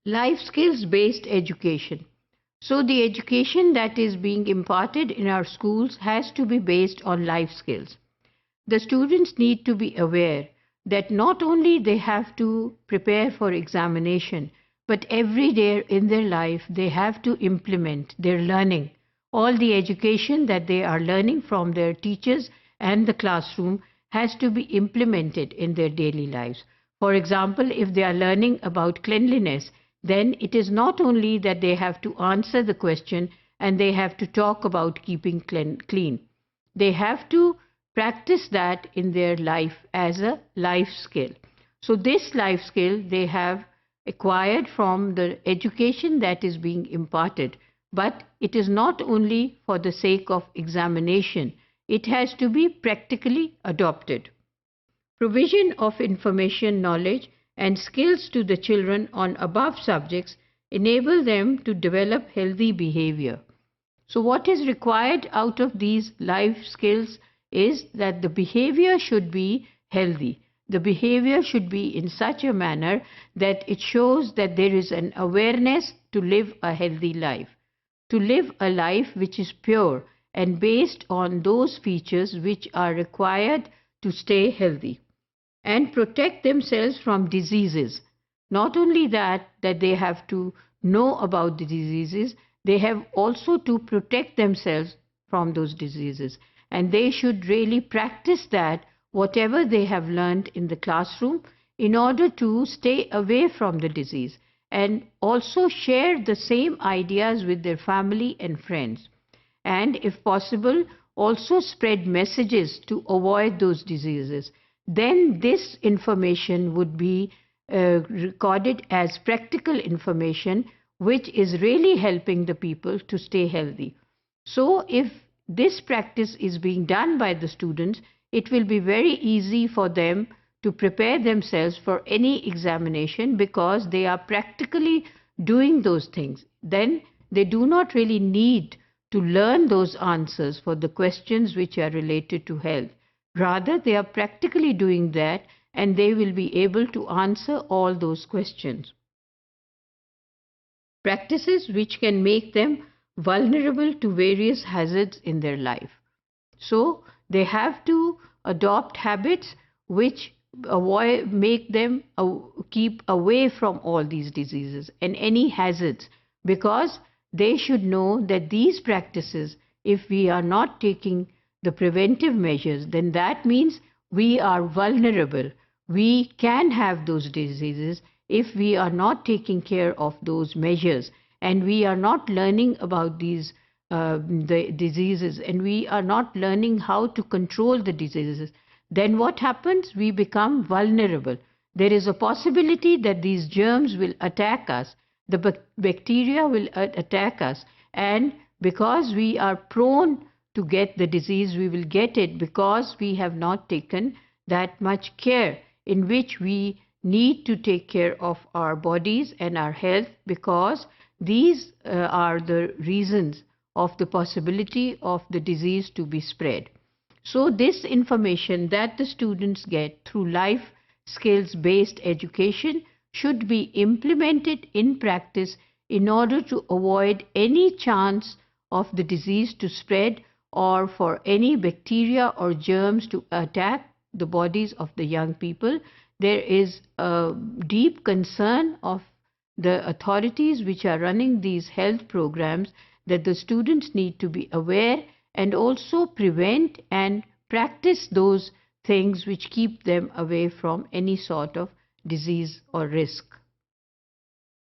Life skills based education. So the education that is being imparted in our schools has to be based on life skills. The students need to be aware that not only they have to prepare for examination, but every day in their life they have to implement their learning. All the education that they are learning from their teachers and the classroom has to be implemented in their daily lives. For example, if they are learning about cleanliness, then it is not only that they have to answer the question and they have to talk about keeping clean. They have to practice that in their life as a life skill. So this life skill they have acquired from the education that is being imparted, but it is not only for the sake of examination, it has to be practically adopted. Provision of information, knowledge and skills to the children on above subjects enable them to develop healthy behavior. So what is required out of these life skills is that the behavior should be healthy. The behavior should be in such a manner that it shows that there is an awareness to live a healthy life, to live a life which is pure and based on those features which are required to stay healthy and protect themselves from diseases. Not only that they have to know about the diseases, they have also to protect themselves from those diseases. And they should really practice that, whatever they have learned in the classroom, in order to stay away from the disease and also share the same ideas with their family and friends. And if possible, also spread messages to avoid those diseases. Then this information would be recorded as practical information, which is really helping the people to stay healthy. So if this practice is being done by the students, it will be very easy for them to prepare themselves for any examination because they are practically doing those things. Then they do not really need to learn those answers for the questions which are related to health. Rather, they are practically doing that and they will be able to answer all those questions. Practices which can make them vulnerable to various hazards in their life. So they have to adopt habits which make them keep away from all these diseases and any hazards, because they should know that these practices, if we are not taking the preventive measures, then that means we are vulnerable. We can have those diseases if we are not taking care of those measures and we are not learning about these the diseases and we are not learning how to control the diseases. Then what happens? We become vulnerable. There is a possibility that these germs will attack us, the bacteria will attack us, and because we are prone to get the disease, we will get it because we have not taken that much care, in which we need to take care of our bodies and our health, because these are the reasons of the possibility of the disease to be spread. So this information that the students get through life skills based education should be implemented in practice in order to avoid any chance of the disease to spread or for any bacteria or germs to attack the bodies of the young people. There is a deep concern of the authorities which are running these health programs that the students need to be aware and also prevent and practice those things which keep them away from any sort of disease or risk.